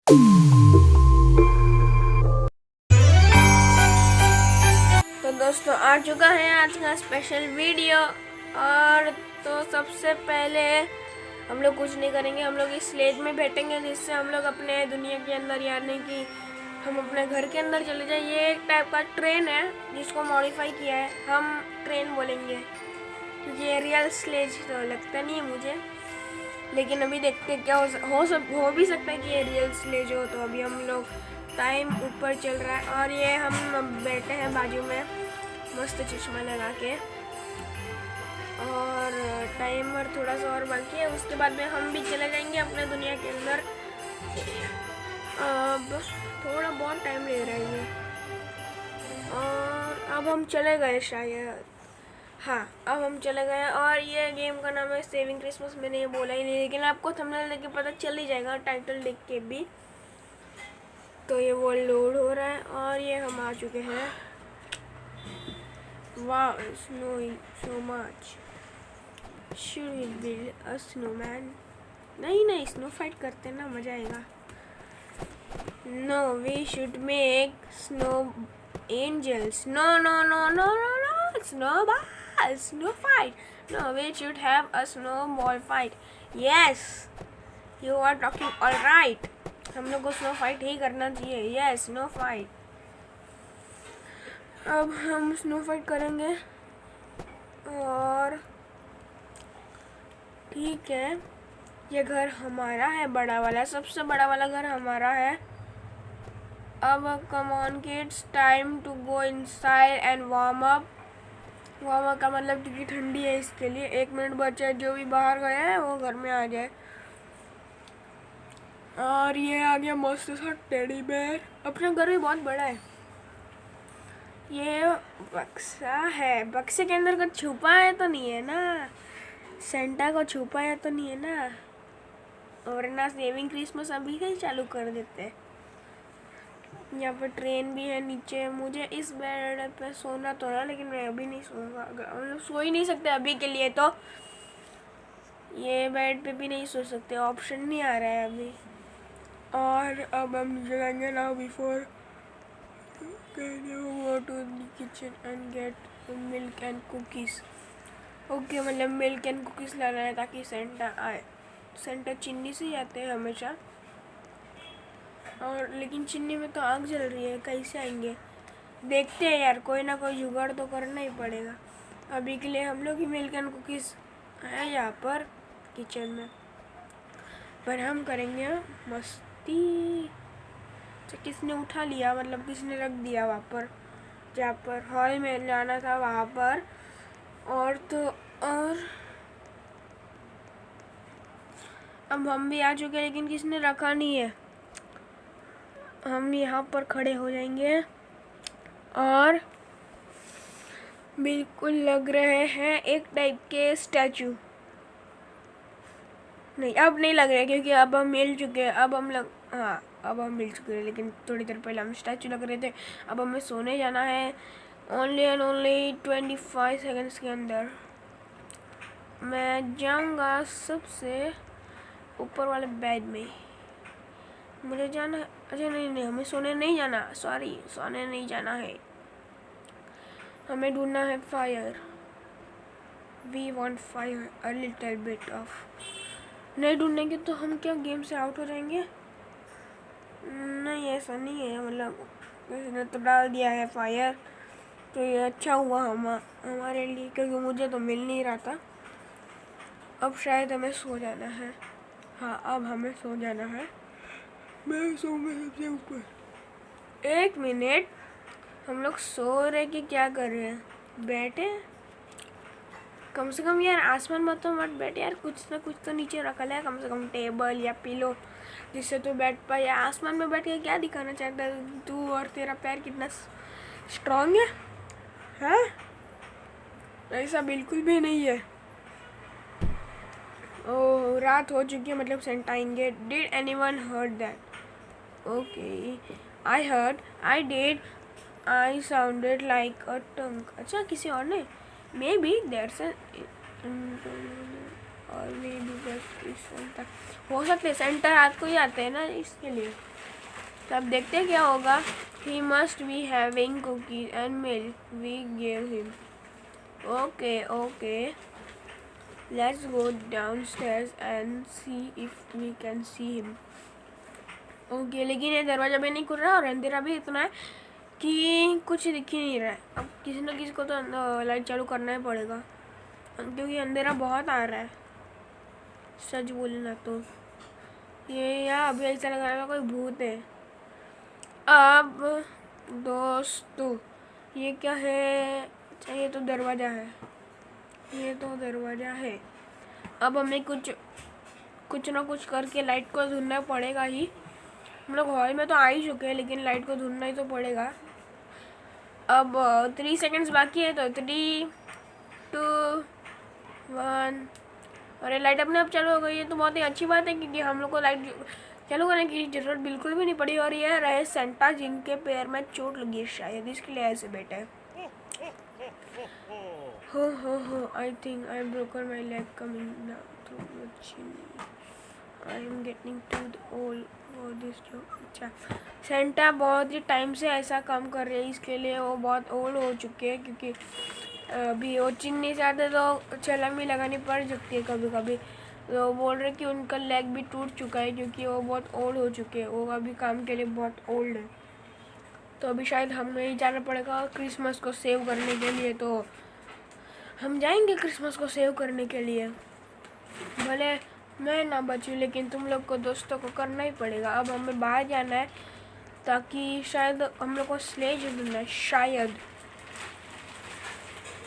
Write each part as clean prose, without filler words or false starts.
तो दोस्तों आ चुका है आज का स्पेशल वीडियो। और तो सबसे पहले हम लोग कुछ नहीं करेंगे, हम लोग इस स्लेज में बैठेंगे जिससे हम लोग अपने दुनिया के अंदर, यानी कि हम अपने घर के अंदर चले जाए। ये एक टाइप का ट्रेन है जिसको मॉडिफाई किया है, हम ट्रेन बोलेंगे क्योंकि ये रियल स्लेज तो लगता नहीं है मुझे। लेकिन अभी देखते हैं क्या हो भी सकता है कि ये रियल स्लेज हो। तो अभी हम लोग टाइम ऊपर चल रहा है और ये हम बैठे हैं बाजू में मस्त चश्मा लगा के, और टाइमर थोड़ा सा और बाकी है। उसके बाद में हम भी चले जाएंगे अपने दुनिया के अंदर। अब थोड़ा बहुत टाइम ले रहा है ये, और अब हम चले गए शायद। हाँ, अब हम चले गए और ये गेम का नाम है सेविंग क्रिसमस। मैंने ये बोला ही नहीं, लेकिन आपको थंबनेल देख के पता चल ही जाएगा, टाइटल देख के भी। तो ये वो लोड हो रहा है और ये हम आ चुके हैं। वाह, snowing so much. Should we build a snowman? नहीं, स्नो फाइट करते ना, मजा आएगा। No, we should make snow angels. No, snow fight. No, we should have a snowball fight. Yes, you are talking all right. हम लोग को snow fight ही करना चाहिए। Yes, snow fight. अब हम स्नो फाइट करेंगे और ठीक है, ये घर हमारा है, बड़ा वाला, सबसे बड़ा वाला घर हमारा है। अब come on kids, time to go inside and warm up. Warm up का मतलब क्योंकि ठंडी है इसके लिए 1 मिनट बचा है। जो भी बाहर गया है वो घर में आ जाए। और ये आ गया मस्त सा टेडी बेयर। अपना घर भी बहुत बड़ा है। ये बक्सा है, बक्से के अंदर कुछ छुपा है तो नहीं है ना? सेंटा को छुपा है तो नहीं है ना? और ना सेविंग क्रिसमस अभी से ही चालू कर देते हैं। यहाँ पर ट्रेन भी है नीचे। मुझे इस बेड पे सोना तो ना, लेकिन मैं अभी नहीं सोऊंगा। हम लोग सो ही नहीं सकते अभी के लिए, तो ये बेड पे भी नहीं सो सकते, ऑप्शन नहीं आ रहा है अभी। और अब हम जाएंगे ना, before go to the kitchen and get milk and cookies. Okay, मतलब मिल्क एंड कुकीज़ लाना है ताकि सेंटा आए। सेंटा चिन्नी से ही आते हैं हमेशा, और लेकिन चिन्नी में तो आग जल रही है, कैसे आएंगे? देखते हैं यार, कोई ना कोई जुगाड़ तो करना ही पड़ेगा। अभी के लिए हम लोग ही मिल्क एंड कुकीज़ हैं यहाँ पर किचन में, पर हम करेंगे मस्ती। तो किसने उठा लिया, मतलब किसने रख दिया वहाँ पर, जहाँ पर हॉल में जाना था वहाँ पर। और तो और अब हम भी आ चुके हैं, लेकिन किसने रखा नहीं है। हम यहाँ पर खड़े हो जाएंगे और बिल्कुल लग रहे हैं एक टाइप के स्टैचू। नहीं, अब नहीं लग रहे क्योंकि अब हम मिल चुके हैं। अब हम मिल चुके हैं, लेकिन थोड़ी देर पहले हम स्टैचू लग रहे थे। अब हमें सोने जाना है ओनली एंड ओनली 25 सेकेंड्स के अंदर। मैं जाऊंगा सबसे ऊपर वाले बेड में। मुझे जाना है। अच्छा नहीं, हमें सोने नहीं जाना, सॉरी, सोने नहीं जाना है। हमें ढूंढना है fire. We want fire a little bit off. नहीं ढूंढेंगे तो हम क्या गेम से आउट हो जाएंगे? नहीं, ऐसा नहीं है, मतलब किसी ने तो डाल दिया है फायर, तो ये अच्छा हुआ हमारे लिए, क्योंकि मुझे तो मिल नहीं रहा था। अब शायद हमें सो जाना है। हाँ, अब हमें सो जाना है। मैं सोऊंगा सबसे ऊपर। 1 मिनट, हम लोग सो रहे कि क्या कर रहे हैं? बैठे कम से कम यार, आसमान में तो मत बैठे यार, कुछ ना कुछ तो नीचे रखा है, कम से कम टेबल या पिलो, जिससे तू बैठ पाए। या आसमान में बैठ के क्या दिखाना चाहता है तू? और तेरा पैर कितना स्ट्रांग है? हाँ, ऐसा बिल्कुल भी नहीं है। ओह, रात हो चुकी है, मतलब सेंटा आएंगे। Did anyone heard that? Okay, I heard, I did, I sounded like a tongue. अच्छा, किसी और ने? मे बी दैट्स और मे बी सेंटा हो सकते, सेंटा रात को ही आते हैं ना इसके लिए। तब देखते हैं क्या होगा। He must be having cookies and milk, we give him. Okay okay, let's go downstairs and see if we can see him. Okay, लेकिन ये दरवाज़ा भी नहीं खुल रहा और अंधेरा भी इतना है कि कुछ दिख ही नहीं रहा है। अब किसी न किसी को तो लाइट चालू करना ही पड़ेगा क्योंकि अंधेरा बहुत आ रहा है, सच बोलना तो। ये यार अभी ऐसा लग रहा है कोई भूत है। अब दोस्तों ये क्या है? अच्छा ये तो दरवाज़ा है, ये तो दरवाज़ा है। अब हमें कुछ ना कुछ करके लाइट को ढूंढना पड़ेगा ही। हम लोग हॉल में तो आ ही चुके हैं लेकिन लाइट को ढूंढना ही तो पड़ेगा। अब 3 सेकेंड्स बाकी है, तो 3, 2, 1। और ये लाइट अपने आप चालू हो गई है, तो बहुत ही अच्छी बात है क्योंकि हम लोग को लाइट चालू करने की ज़रूरत बिल्कुल भी नहीं पड़ी। और ये रहे सेंटा जिनके पैर में चोट लगी है शायद, इसके लिए ऐसे बैठे हैं। Oh I think I broken my leg coming down through the chimney. I am getting too old for this job. अच्छा, सेंटा बहुत ही टाइम से ऐसा काम कर रहे हैं, इसके लिए वो बहुत ओल्ड हो चुके हैं क्योंकि अभी वो चिमनी से आते तो छलांग भी लगानी पड़ सकती है कभी कभी। तो बोल रहे कि उनका लेग भी टूट चुका है क्योंकि वो बहुत ओल्ड हो चुके हैं, वो अभी काम के लिए बहुत ओल्ड है। तो अभी शायद हमें ही जाना पड़ेगा क्रिसमस को सेव करने के लिए। तो हम जाएंगे क्रिसमस को सेव करने के लिए, भले मैं ना बचूँ लेकिन तुम लोग को दोस्तों को करना ही पड़ेगा। अब हमें बाहर जाना है ताकि शायद हम लोग को स्लेज ढूंढना है शायद।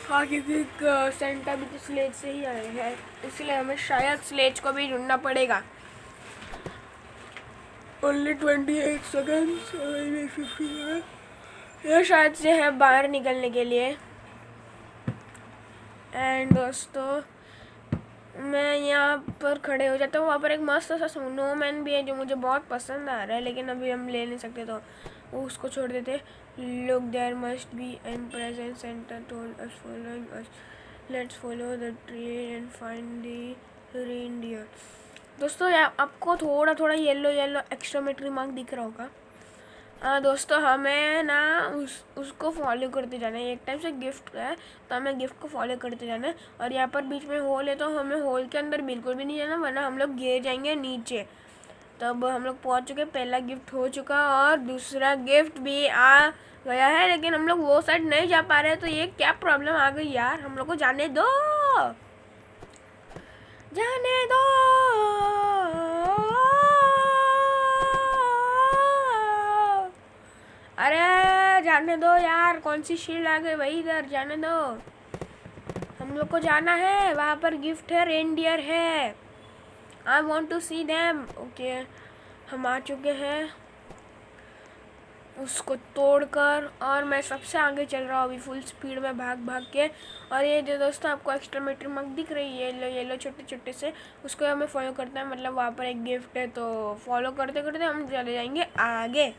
हाँ, क्योंकि सेंटा भी तो स्लेज से ही आए हैं, इसलिए हमें शायद स्लेज को भी ढूंढना पड़ेगा। ओनली 28 सेकेंड्स, ये शायद से है बाहर निकलने के लिए। एंड दोस्तों मैं यहाँ पर खड़े हो जाता हूँ, वहाँ पर एक मस्त सा स्नोमैन भी है जो मुझे बहुत पसंद आ रहा है, लेकिन अभी हम ले नहीं सकते तो उसको छोड़ देते। Look there must be an present centre told us following us, let's follow the tree and find the reindeer. दोस्तों यहाँ आपको थोड़ा थोड़ा येलो एक्स्ट्रामेट्री मार्क दिख रहा होगा। हाँ दोस्तों, हमें ना उसको फॉलो करते जाना है। एक टाइप से गिफ्ट है तो हमें गिफ्ट को फॉलो करते जाना है। और यहाँ पर बीच में होल है तो हमें होल के अंदर बिल्कुल भी नहीं जाना, वरना हम लोग गिर जाएंगे नीचे। तब हम लोग पहुँच चुके, पहला गिफ्ट हो चुका और दूसरा गिफ्ट भी आ गया है, लेकिन हम लोग वो साइड नहीं जा पा रहे। तो ये क्या प्रॉब्लम आ गई यार, हम लोग को जाने दो, जाने दो। अरे जाने दो यार, कौन सी शील्ड आ गई भाई, इधर जाने दो। हम लोग को जाना है, वहाँ पर गिफ्ट है, रेनडियर है। I want to see them. Okay, हम आ चुके हैं उसको तोड़कर, और मैं सबसे आगे चल रहा हूँ अभी फुल स्पीड में भाग के। और ये जो दोस्तों आपको एक्स्ट्रामेट्री मार्क दिख रही है येलो छोटे छोटे से, उसको हमें फॉलो करना है। मतलब वहाँ पर एक गिफ्ट है तो फॉलो करते करते हम चले जाएंगे आगे।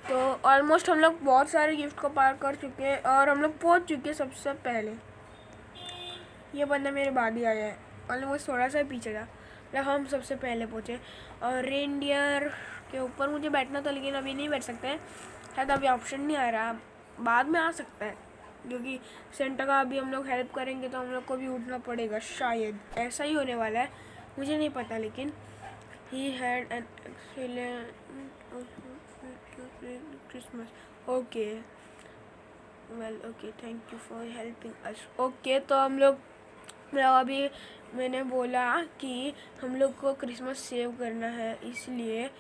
तो ऑलमोस्ट हम लोग बहुत सारे गिफ्ट को पार कर चुके हैं और हम लोग पहुँच चुके हैं सबसे पहले। ये बंदा मेरे बाद ही आया है, ऑलमोस्ट थोड़ा सा पीछे था, मतलब हम सबसे पहले पहुँचे। और रेनडियर के ऊपर मुझे बैठना था लेकिन अभी नहीं बैठ सकते हैं, शायद अभी ऑप्शन नहीं आ रहा, बाद में आ सकता है क्योंकि सेंटा का अभी हम लोग हेल्प करेंगे तो हम लोग को भी उठना पड़ेगा, शायद ऐसा ही होने वाला है, मुझे नहीं पता। लेकिन he had an excellent Christmas. Okay well, okay, thank you for helping us. Okay, तो हम लोग अभी मैंने बोला कि हम लोग को क्रिसमस सेव करना है, इसलिए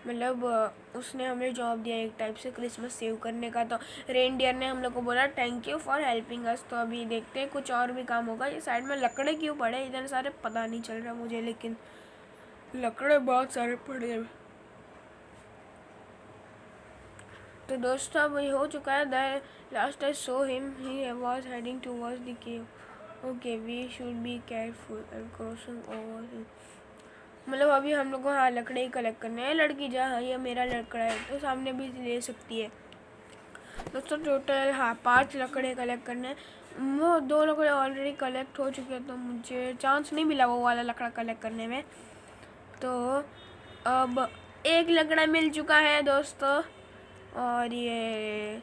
मतलब उसने हमें जॉब दिया एक टाइप से क्रिसमस सेव करने का। तो रेनडियर ने हम लोग को बोला thank you for helping us. तो अभी देखते हैं कुछ और भी काम होगा। ये साइड में लकड़े क्यों पड़े इधर सारे, पता नहीं चल रहा मुझे, लेकिन लकड़े बहुत सारे पड़े हैं। तो दोस्तों अब ये हो चुका है। The last I saw him he was heading towards the cave. Okay, we should be careful and crossing over him. मतलब अभी हम लोग को हाँ लकड़े ही कलेक्ट करने हैं। लड़की जा, हाँ ये मेरा लकड़ा है तो सामने भी ले सकती है। दोस्तों टोटल हाँ 5 लकड़े कलेक्ट करने हैं वो 2 लकड़े ऑलरेडी कलेक्ट हो चुके हैं, तो मुझे चांस नहीं मिला वो वाला लकड़ा कलेक्ट करने में। तो अब 1 लकड़ा मिल चुका है दोस्तों, और ये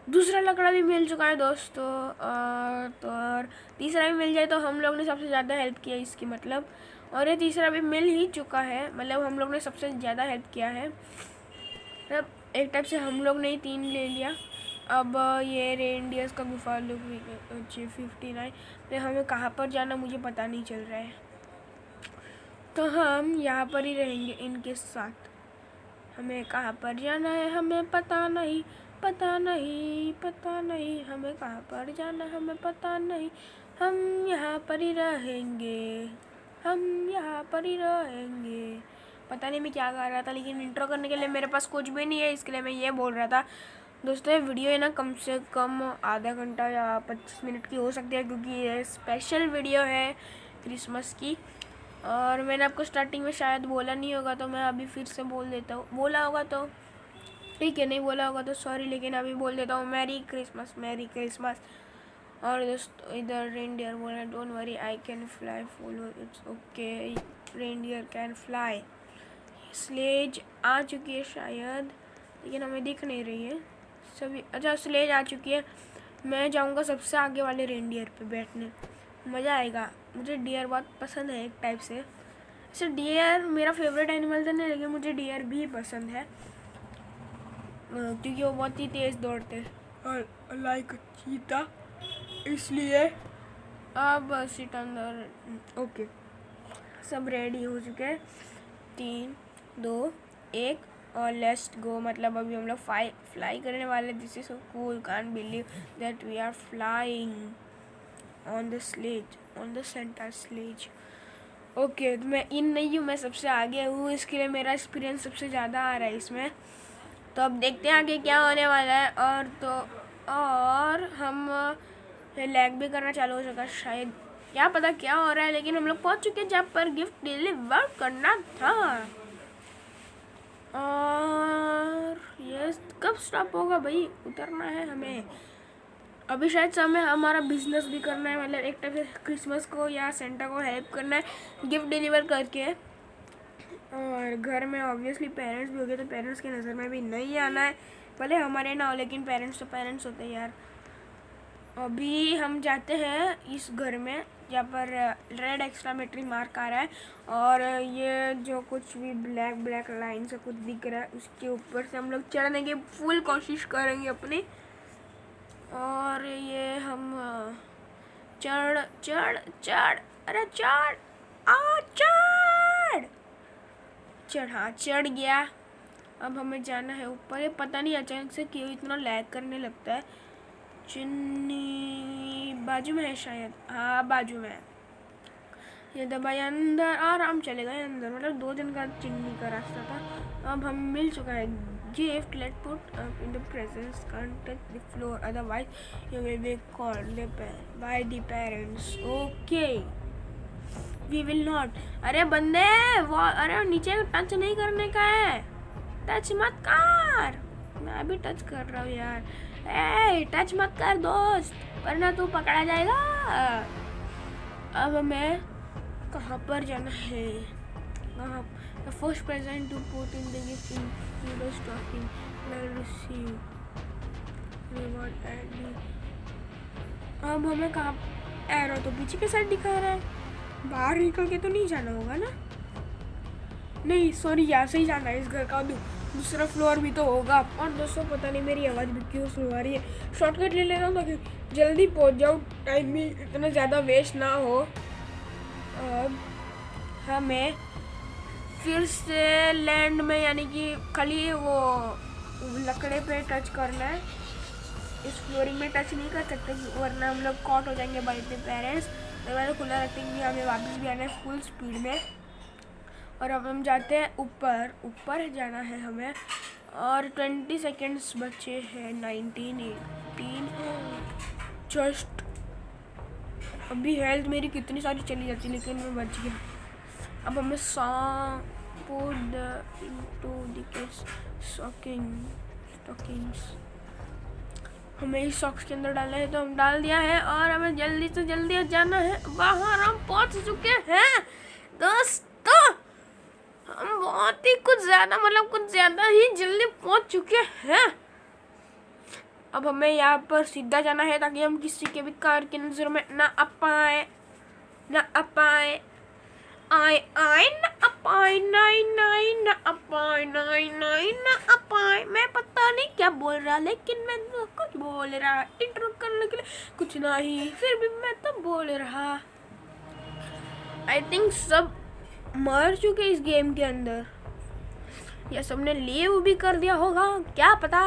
दूसरा लकड़ा भी मिल चुका है दोस्तों, और तीसरा भी मिल जाए तो हम लोग ने सबसे ज़्यादा हेल्प किया इसकी मतलब। और ये तीसरा भी मिल ही चुका है, मतलब हम लोग ने सबसे ज़्यादा हेल्प किया है, मतलब एक टाइप से हम लोग ने ही 3 ले लिया। अब ये रेनडियर्स का गुफा लोग 59, तो हमें कहाँ पर जाना मुझे पता नहीं चल रहा है, तो हम यहाँ पर ही रहेंगे इनके साथ। हमें कहाँ पर जाना है हमें पता नहीं, पता नहीं, पता नहीं, हमें कहाँ पर जाना हमें पता नहीं, हम यहाँ पर ही रहेंगे, हम यहाँ पर ही रहेंगे। पता नहीं मैं क्या गा रहा था, लेकिन इंट्रो करने के लिए मेरे पास कुछ भी नहीं है, इसके लिए मैं ये बोल रहा था। दोस्तों ये वीडियो है ना कम से कम आधा घंटा या 25 मिनट की हो सकती है, क्योंकि ये स्पेशल वीडियो है क्रिसमस की। और मैंने आपको स्टार्टिंग में शायद बोला नहीं होगा, तो मैं अभी फिर से बोल देता हूँ। बोला होगा तो ठीक है, नहीं बोला होगा तो सॉरी, लेकिन अभी बोल देता हूँ, मैरी क्रिसमस, मैरी क्रिसमस। और दोस्तों इधर रेनडियर बोल रहा है, don't worry I can fly follow it's okay, reindeer can fly. Sleigh आ चुकी है शायद, लेकिन हमें दिख नहीं रही है सभी। अच्छा स्लेज आ चुकी है, मैं जाऊँगा सबसे आगे वाले रेनडियर पे बैठने, मज़ा आएगा। मुझे डियर बहुत पसंद है एक टाइप से। ऐसे डियर मेरा फेवरेट एनिमल तो नहीं, लेकिन मुझे डियर भी पसंद है, क्योंकि वो बहुत ही तेज़ दौड़ते हैं, और लाइक चीता, इसलिए। अब सीट अंदर, ओके सब रेडी हो चुके हैं, 3 2 1 और लेट्स गो। मतलब अभी हम लोग फ्लाई करने वाले। This is so cool, can't believe that we are flying on the sleigh, on the centre sleigh. Okay तो मैं इन नहीं हूँ, मैं सबसे आगे हूँ, इसके लिए मेरा एक्सपीरियंस सबसे ज़्यादा आ रहा है इसमें। तो अब देखते हैं आगे क्या होने वाला है। और हम लैग भी करना चालू हो चुका शायद, क्या पता क्या हो रहा है, लेकिन हम लोग पहुँच चुके हैं जहाँ पर गिफ्ट डिलीवर करना था। और ये कब स्टॉप होगा भाई, उतरना है हमें अभी। शायद समय हमारा बिजनेस भी करना है, मतलब एक टाइप से क्रिसमस को या सेंटा को हेल्प करना है गिफ्ट डिलीवर करके। और घर में ऑब्वियसली पेरेंट्स भी हो गए, तो पेरेंट्स की नज़र में भी नहीं आना है, भले हमारे ना हो, लेकिन पेरेंट्स तो पेरेंट्स होते हैं यार। अभी हम जाते हैं इस घर में जहाँ पर रेड एक्सक्लेमेटरी मार्क आ रहा है, और ये जो कुछ भी ब्लैक ब्लैक लाइन से कुछ दिख रहा है उसके ऊपर से हम लोग चढ़ने की फुल कोशिश करेंगे अपनी। और ये हम चढ़ चढ़ चढ़, अरे चढ़ चढ़ चढ़, हाँ चढ़ गया। अब हमें जाना है ऊपर। ये पता नहीं अचानक से क्यों इतना लैग करने लगता है। चिन्नी बाजू में है शायद, हाँ बाजू में है। ये दबाया अंदर, आराम चले गए अंदर, मतलब 2 दिन का चिन्नी का रास्ता था। अब हम मिल चुका है gift, let put up in the presents, can't touch the floor otherwise you will be called by the parents, okay we will not. अरे बंदे वो, अरे नीचे टच नहीं करने का है, टच मत कर। मैं भी टच कर रहा हूँ यार, ए टच मत कर दोस्त, वरना तू पकड़ा जाएगा। अब हमें कहाँ पर जाना है, कहाँ? The first present to put in the gift in the stocking will receive reward and अब हमें कहाँ? एरो तो पीछे के साइड दिखा रहा है, बाहर निकल के तो नहीं जाना होगा ना? नहीं सॉरी, यहाँ से ही जाना है। इस घर का दूसरा फ्लोर भी तो होगा। और दोस्तों पता नहीं मेरी आवाज़ भी क्यों स्लो आ रही है, शॉर्टकट ले लेता हूँ ताकि जल्दी पहुँच जाऊँ, टाइम भी इतना ज़्यादा वेस्ट ना हो। अब हमें फिर से लैंड में, यानी कि खाली वो लकड़े पे टच करना है, इस फ्लोरिंग में टच नहीं कर सकते वरना हम लोग कॉट हो जाएंगे बाय द पेरेंट्स। दरवाजा खुला रखेंगे, हमें वापस भी आना है फुल स्पीड में। और अब हम जाते हैं ऊपर, ऊपर जाना है हमें, और 20 सेकेंड्स बचे हैं। 19 18 जस्ट। अभी हेल्थ मेरी कितनी सारी चली जाती है, लेकिन मैं बच गया। अब हमें put into the kids stockings। हमें इस सॉक्स के अंदर डालना है तो हम डाल दिया है और हमें जल्दी से जल्दी जाना है बाहर। हम पहुंच चुके हैं दोस्तों, हम बहुत ही कुछ ज़्यादा ही जल्दी पहुंच चुके हैं। अब हमें यहाँ पर सीधा जाना है ताकि हम किसी के भी कार की नज़र में ना आ पाए, ना आ पाए। आए आए ना अपाए, नाई नाई ना अपाए, नाई नाई ना अपाए। मैं पता नहीं क्या बोल रहा, लेकिन मैं तो कुछ बोल रहा इंट्रो करने के लिए, कुछ नहीं, फिर भी मैं तो बोल रहा। आई थिंक सब मर चुके इस गेम के अंदर, या सबने लीव भी कर दिया होगा, क्या पता।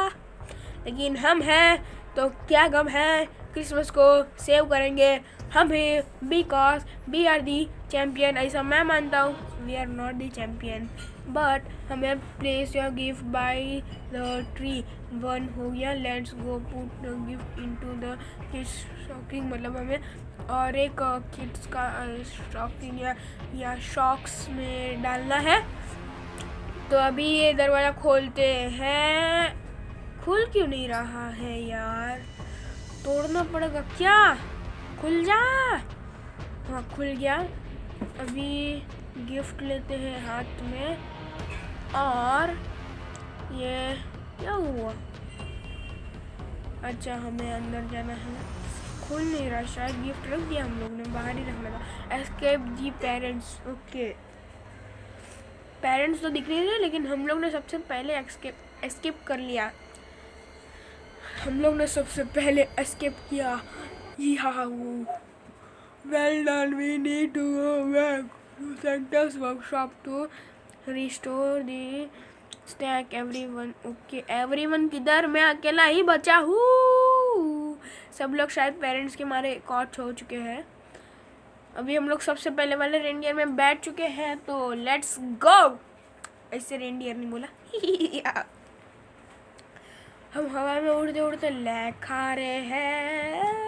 लेकिन हम हैं तो क्या गम है, क्रिसमस को सेव करेंगे हम ही, because we are the champion. ऐसा मैं मानता हूँ, we are not the champion, but हमें place your gift by the tree 1 हो गया। Let's go put the gift into the kids stocking, मतलब हमें और एक किड्स का स्टॉकिंग या शॉक्स में डालना है। तो अभी ये दरवाज़ा खोलते हैं। खुल क्यों नहीं रहा है यार, तोड़ना पड़ेगा क्या? खुल जा। हाँ खुल गया। अभी गिफ्ट लेते हैं हाथ में, और ये क्या हुआ? अच्छा हमें अंदर जाना है, खुल नहीं रहा, शायद गिफ्ट रख दिया हम लोग ने, बाहर ही रखना था। Escape the parents, okay parents तो दिख रहे थे, लेकिन हम लोग ने सबसे पहले एस्केप कर लिया। हम लोग ने सबसे पहले एस्केप किया। Well done, we need to go back to Santa's workshop to restore the stack. Everyone, okay, everyone किधर? मैं अकेला ही बचा हूँ। सब लोग शायद पेरेंट्स के मारे कॉच हो चुके हैं। अभी हम लोग सबसे पहले वाले रेंडियर में बैठ चुके हैं, तो लेट्स गो। ऐसे रेंडियर नहीं बोला। हम हवा में उड़ते उड़ते लैग खा रहे हैं।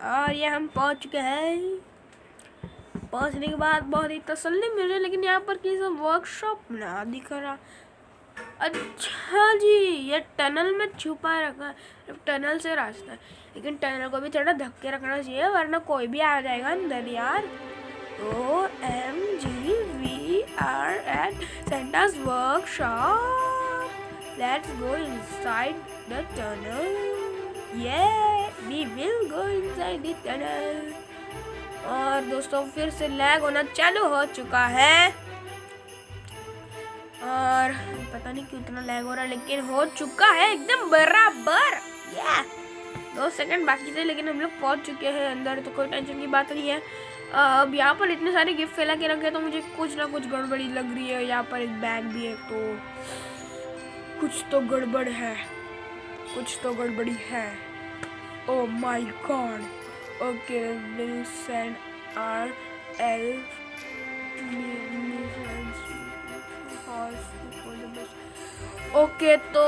और ये हम पहुंच चुके हैं। पहुंचने के बाद बहुत ही तसल्ली मिल रही है, लेकिन यहाँ पर किसी वर्कशॉप ना दिख रहा। अच्छा जी, ये टनल में छुपा रखा है, टनल से रास्ता है, लेकिन टनल को भी थोड़ा धक्के रखना चाहिए, वरना कोई भी आ जाएगा अंदर यार। OMG, we are at Santa's workshop. Let's go inside the tunnel. Yeah, we will go inside the tunnel. और दोस्तों फिर से लैग होना चालू हो चुका है, और पता नहीं क्यों इतना लैग हो रहा है, लेकिन हो चुका है एकदम बराबर। 2 सेकंड बाकी थे, लेकिन हम लोग पहुंच चुके हैं अंदर, तो कोई टेंशन की बात नहीं है। अब यहाँ पर इतने सारे गिफ्ट फैला के रखे, तो मुझे कुछ ना कुछ गड़बड़ी लग रही है। यहाँ पर एक बैग भी है, तो कुछ तो गड़बड़ है, कुछ तो गड़बड़ी है। Oh my God. Okay, will send our elf okay, तो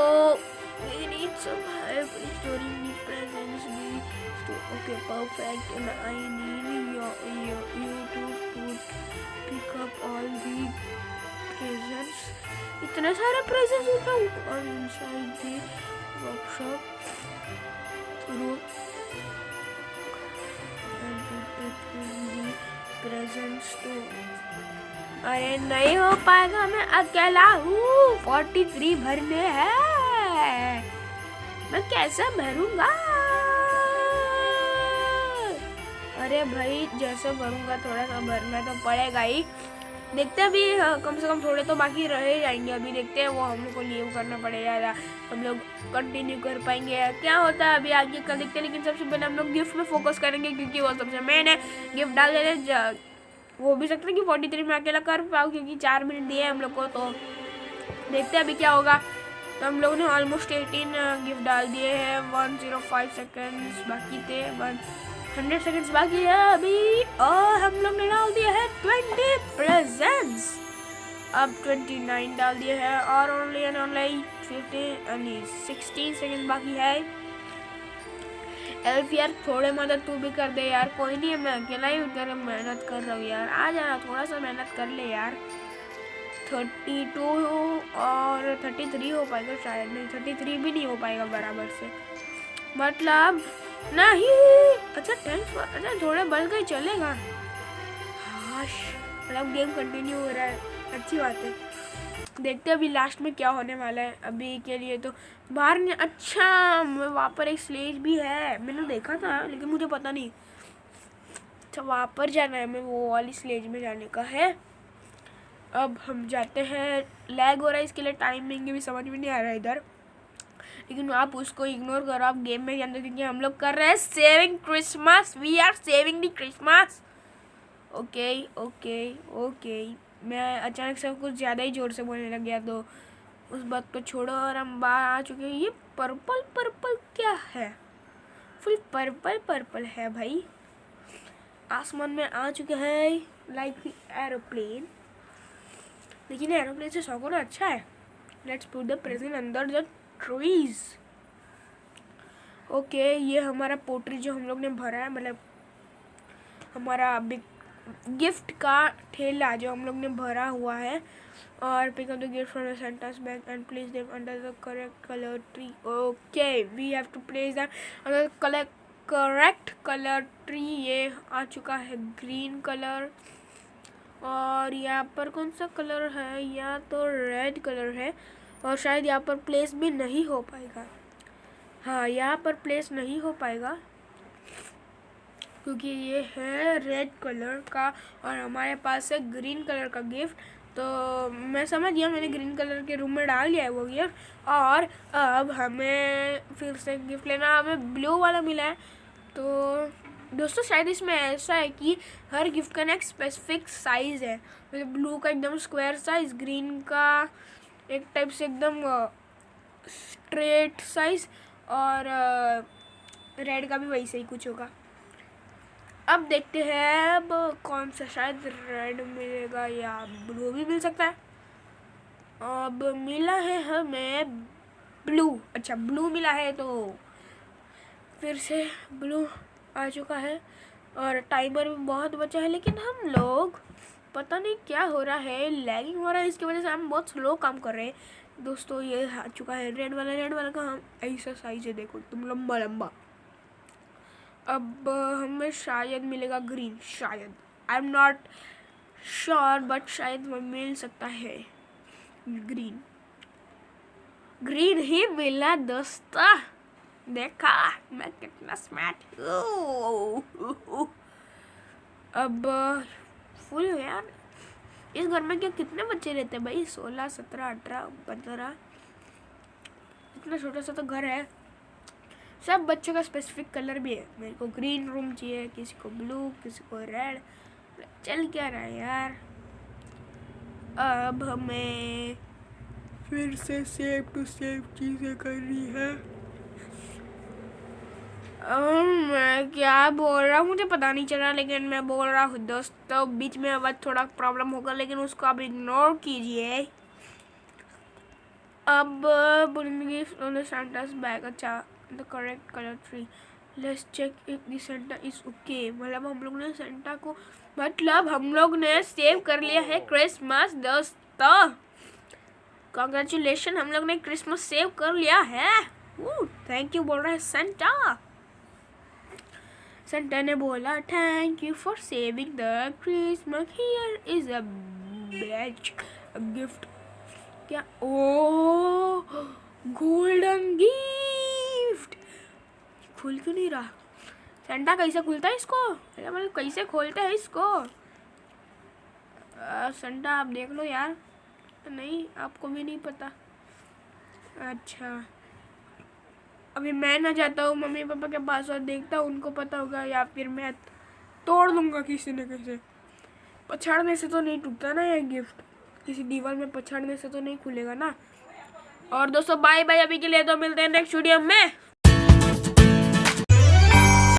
we need some help restoring the presents. Okay, perfect. And I need you to pick up all the presents. इतने सारे presents उठाऊं और inside the workshop room and put the presents to. अरे नहीं हो पाएगा, मैं अकेला हूँ। 43 भरने हैं, मैं कैसे भरूंगा? अरे भाई जैसे भरूंगा, थोड़ा सा भरना तो पड़ेगा ही। देखते हैं अभी, कम से कम थोड़े तो बाकी रह जाएंगे। अभी देखते हैं, वो हम लोग को लीव करना पड़ेगा या हम लोग कंटिन्यू कर पाएंगे, क्या होता है अभी आगे का देखते हैं। लेकिन सबसे पहले हम लोग गिफ्ट में फोकस करेंगे, क्योंकि वो सबसे मेन है। गिफ्ट डाल देते, वो भी सकते हैं कि 43 में अकेला कर पाओ, क्योंकि 4 मिनट दिए हम लोग को, तो देखते हैं अभी क्या होगा। तो हम लोगों ने ऑलमोस्ट 18 गिफ्ट डाल दिए हैं। 105 सेकेंड्स बाकी थे, 100 सेकेंड्स बाकी है अभी, और हम लोग ने डाल दिए हैं 20 प्रेजेंट्स। अब 29 डाल दिए हैं, और ओनली 16 सेकेंड बाकी है। एल्फ यार थोड़े मदद तू भी कर दे यार। कोई नहीं है, मैं अकेला ही उधर मेहनत कर रहा हूँ यार, आ जाना, थोड़ा सा मेहनत कर ले यार। 32 और 33 हो पाएगा शायद, नहीं 33 भी नहीं हो पाएगा बराबर से, मतलब नहीं। अच्छा 10, अच्छा थोड़े बढ़ गए चलेगा। हाश, मतलब गेम कंटिन्यू हो रहा है, अच्छी बात है। देखते हैं अभी लास्ट में क्या होने वाला है। अभी के लिए तो बाहर नहीं। अच्छा वहाँ पर एक स्लेज भी है, मैंने देखा था लेकिन मुझे पता नहीं। अच्छा वहाँ पर जाना है, मैं वो वाली स्लेज में जाने का है। अब हम जाते हैं। लैग हो रहा है इसके लिए, टाइमिंग भी समझ में नहीं आ रहा है इधर, लेकिन आप उसको इग्नोर करो, आप गेम में जाने, क्योंकि हम लोग कर रहे हैं saving Christmas, we are saving the Christmas. Okay okay okay, मैं अचानक से कुछ ज़्यादा ही ज़ोर से बोलने लग गया, तो उस बात को छोड़ो और हम बाहर आ चुके हैं। ये पर्पल पर्पल क्या है? फुल पर्पल पर्पल है भाई, आसमान में आ चुके हैं लाइक एरोप्लेन, लेकिन एरोप्लेन से सौकना अच्छा है। Let's put the present under the trees. Okay, ये हमारा पोट्री जो हम लोग ने भरा है, मतलब हमारा गिफ्ट का ठेला जो हम लोग ने भरा हुआ है। और pick up the gift from the centres bag and place them under the correct colour tree. Okay, we have to place them under correct colour tree. ये आ चुका है ग्रीन कलर, और यहाँ पर कौन सा कलर है? या तो रेड कलर है, और शायद यहाँ पर प्लेस भी नहीं हो पाएगा। हाँ, यहाँ पर प्लेस नहीं हो पाएगा क्योंकि ये है रेड कलर का और हमारे पास है ग्रीन कलर का गिफ्ट। तो मैं समझ गया, मैंने ग्रीन कलर के रूम में डाल दिया है वो गिफ्ट। और अब हमें फिर से गिफ्ट लेना, हमें ब्लू वाला मिला है। तो दोस्तों शायद इसमें ऐसा है कि हर गिफ्ट का ना एक स्पेसिफिक साइज़ है, मतलब ब्लू का एकदम स्क्वायर साइज़, ग्रीन का एक टाइप से एकदम स्ट्रेट साइज़, और रेड का भी वैसे ही कुछ होगा। अब देखते हैं अब कौन सा, शायद रेड मिलेगा या ब्लू भी मिल सकता है। अब मिला है हमें ब्लू। अच्छा ब्लू मिला है, तो फिर से ब्लू आ चुका है और टाइमर भी बहुत बचा है, लेकिन हम लोग पता नहीं क्या हो रहा है, लैगिंग हो रहा है, इसकी वजह से हम बहुत स्लो काम कर रहे हैं। दोस्तों ये आ चुका है रेड वाला का हम ऐसा साइज है, देखो तुम, लंबा लंबा। अब हमें शायद मिलेगा ग्रीन, शायद, I am not sure, but शायद वो मिल सकता है ग्रीन। ग्रीन ही मिला दोस्तों, देखा मैं कितना स्मार्ट हूँ। अब फुल है यार, इस घर में क्या कितने बच्चे रहते हैं भाई? 16, 17, 18, 15, इतना छोटा सा तो घर है। सब बच्चों का स्पेसिफिक कलर भी है। मेरे को ग्रीन रूम चाहिए, किसी को ब्लू, किसी को रेड, चल क्या रहा है यार। अब हमें फिर से सेव टू सेव चीज़ें करनी है। मैं क्या बोल रहा हूँ मुझे पता नहीं चल रहा, लेकिन मैं बोल रहा हूँ दोस्तों, बीच में आवाज थोड़ा प्रॉब्लम होगा, लेकिन उसको आप इग्नोर कीजिए। अब बोलेंगे सेंटास बैग, अच्छा the correct colour tree, let's check if the Santa is okay. मतलब हम लोग ने सेंटा को, मतलब हम लोग ने सेव कर लिया है क्रिसमस दोस्तों। कॉन्ग्रेचुलेशन, हम लोग ने क्रिसमस सेव कर लिया है। थैंक यू बोल रहा है सेंटा। सेंटा ने बोला thank you for saving the Christmas, here is a badge gift. क्या? Oh golden gift. खुल क्यों नहीं रहा? सेंटा कैसे खुलता है इसको? मतलब कैसे खोलते हैं इसको? सेंटा आप देख लो यार। नहीं, आपको भी नहीं पता? अच्छा अभी मैं ना जाता हूँ मम्मी पापा के पास और देखता हूँ, उनको पता होगा, या फिर मैं तोड़ दूंगा किसी न किसी। पछाड़ने से तो नहीं टूटता ना ये गिफ्ट, किसी दीवार में पछाड़ने से तो नहीं खुलेगा ना। और दोस्तों बाय बाय अभी के लिए, तो मिलते हैं नेक्स्ट वीडियो में।